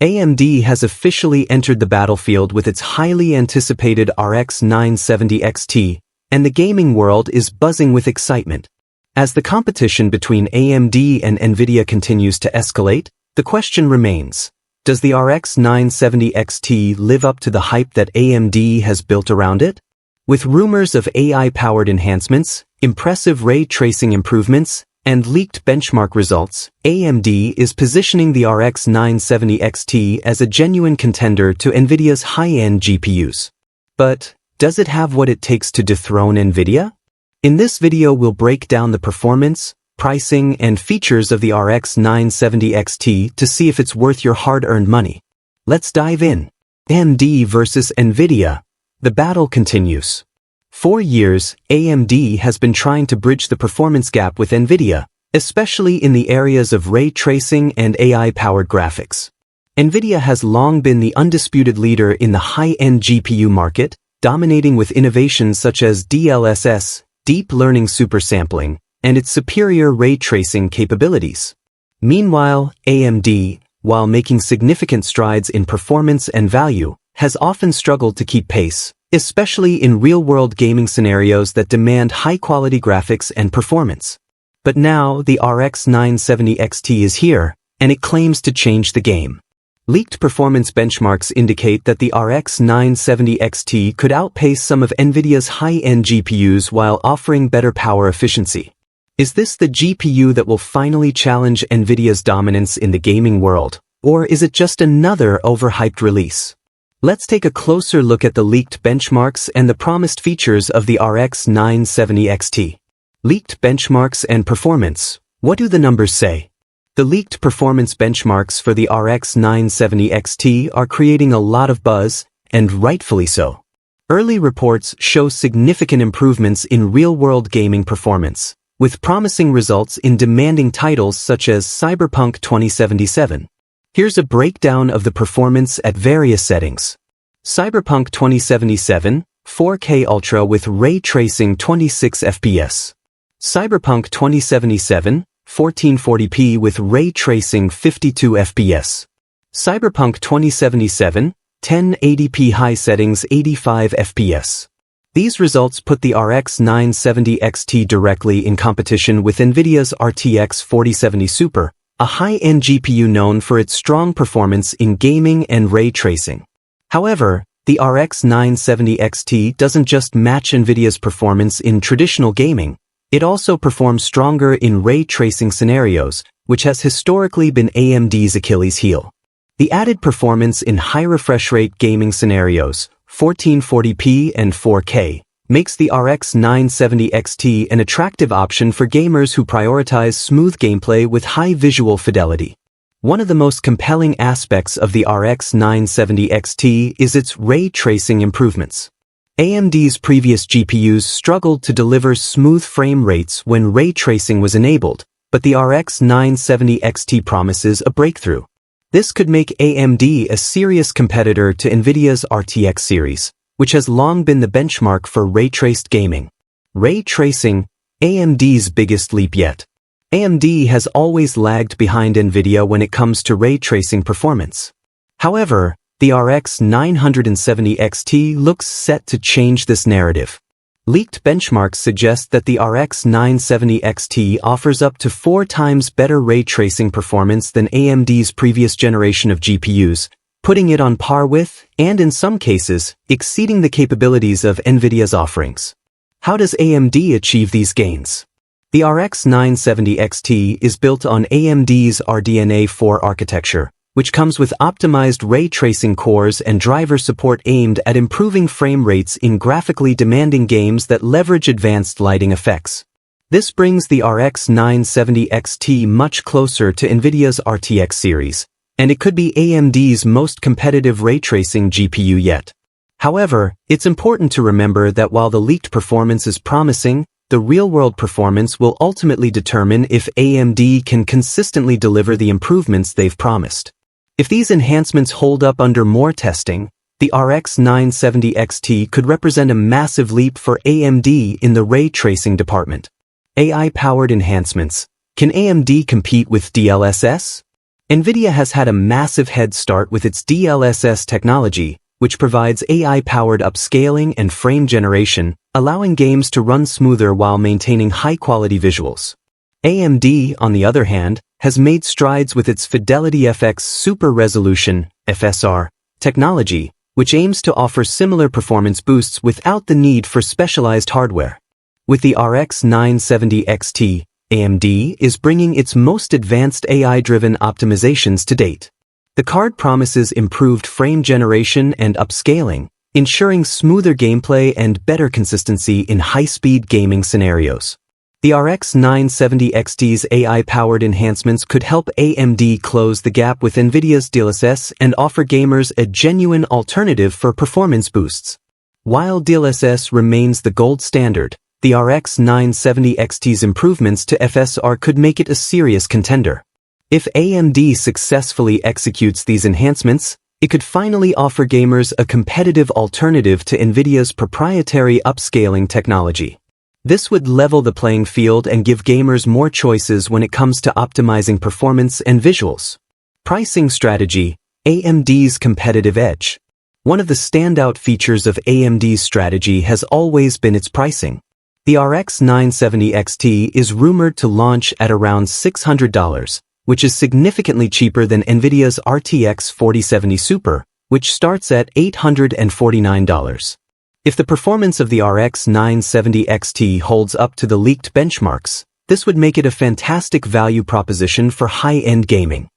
AMD has officially entered the battlefield with its highly anticipated RX 970 XT, and the gaming world is buzzing with excitement. As the competition between AMD and NVIDIA continues to escalate, the question remains, does the RX 970 XT live up to the hype that AMD has built around it? With rumors of AI-powered enhancements, impressive ray tracing improvements, and leaked benchmark results, AMD is positioning the RX 970 XT as a genuine contender to NVIDIA's high-end GPUs. But does it have what it takes to dethrone NVIDIA? In this video we'll break down the performance, pricing, and features of the RX 970 XT to see if it's worth your hard-earned money. Let's dive in. AMD versus NVIDIA. The battle continues. For years, AMD has been trying to bridge the performance gap with NVIDIA, especially in the areas of ray tracing and AI-powered graphics. NVIDIA has long been the undisputed leader in the high-end GPU market, dominating with innovations such as DLSS, deep learning supersampling, and its superior ray tracing capabilities. Meanwhile, AMD, while making significant strides in performance and value, has often struggled to keep pace, especially in real-world gaming scenarios that demand high-quality graphics and performance. But now, the RX 970 XT is here, and it claims to change the game. Leaked performance benchmarks indicate that the RX 970 XT could outpace some of NVIDIA's high-end GPUs while offering better power efficiency. Is this the GPU that will finally challenge NVIDIA's dominance in the gaming world, or is it just another overhyped release? Let's take a closer look at the leaked benchmarks and the promised features of the RX 970 XT. Leaked benchmarks and performance. What do the numbers say? The leaked performance benchmarks for the RX 970 XT are creating a lot of buzz, and rightfully so. Early reports show significant improvements in real-world gaming performance, with promising results in demanding titles such as Cyberpunk 2077. Here's a breakdown of the performance at various settings. Cyberpunk 2077, 4K Ultra with ray tracing 26 FPS. Cyberpunk 2077, 1440p with ray tracing 52 FPS. Cyberpunk 2077, 1080p high settings 85 FPS. These results put the RX 970 XT directly in competition with NVIDIA's RTX 4070 Super, a high-end GPU known for its strong performance in gaming and ray tracing. However, the RX 970 XT doesn't just match NVIDIA's performance in traditional gaming, it also performs stronger in ray tracing scenarios, which has historically been AMD's Achilles heel. The added performance in high refresh rate gaming scenarios, 1440p and 4K, makes the RX 970 XT an attractive option for gamers who prioritize smooth gameplay with high visual fidelity. One of the most compelling aspects of the RX 970 XT is its ray tracing improvements. AMD's previous GPUs struggled to deliver smooth frame rates when ray tracing was enabled, but the RX 970 XT promises a breakthrough. This could make AMD a serious competitor to NVIDIA's RTX series, which has long been the benchmark for ray-traced gaming. Ray tracing, AMD's biggest leap yet. AMD has always lagged behind NVIDIA when it comes to ray tracing performance. However, the RX 970 XT looks set to change this narrative. Leaked benchmarks suggest that the RX 970 XT offers up to 4 times better ray tracing performance than AMD's previous generation of GPUs, putting it on par with, and in some cases, exceeding the capabilities of NVIDIA's offerings. How does AMD achieve these gains? The RX 970 XT is built on AMD's RDNA 4 architecture, which comes with optimized ray tracing cores and driver support aimed at improving frame rates in graphically demanding games that leverage advanced lighting effects. This brings the RX 970 XT much closer to NVIDIA's RTX series, and it could be AMD's most competitive ray tracing GPU yet. However, it's important to remember that while the leaked performance is promising, the real-world performance will ultimately determine if AMD can consistently deliver the improvements they've promised. If these enhancements hold up under more testing, the RX 970 XT could represent a massive leap for AMD in the ray tracing department. AI-powered enhancements. Can AMD compete with DLSS? NVIDIA has had a massive head start with its DLSS technology, which provides AI-powered upscaling and frame generation, allowing games to run smoother while maintaining high-quality visuals. AMD, on the other hand, has made strides with its Fidelity FX Super Resolution (FSR) technology, which aims to offer similar performance boosts without the need for specialized hardware. With the RX 970 XT, AMD is bringing its most advanced AI-driven optimizations to date. The card promises improved frame generation and upscaling, ensuring smoother gameplay and better consistency in high-speed gaming scenarios. The RX 970 XT's AI-powered enhancements could help AMD close the gap with NVIDIA's DLSS and offer gamers a genuine alternative for performance boosts. While DLSS remains the gold standard, the RX 970 XT's improvements to FSR could make it a serious contender. If AMD successfully executes these enhancements, it could finally offer gamers a competitive alternative to NVIDIA's proprietary upscaling technology. This would level the playing field and give gamers more choices when it comes to optimizing performance and visuals. Pricing strategy: AMD's competitive edge. One of the standout features of AMD's strategy has always been its pricing. The RX 970 XT is rumored to launch at around $600, which is significantly cheaper than NVIDIA's RTX 4070 Super, which starts at $849. If the performance of the RX 970 XT holds up to the leaked benchmarks, this would make it a fantastic value proposition for high-end gaming.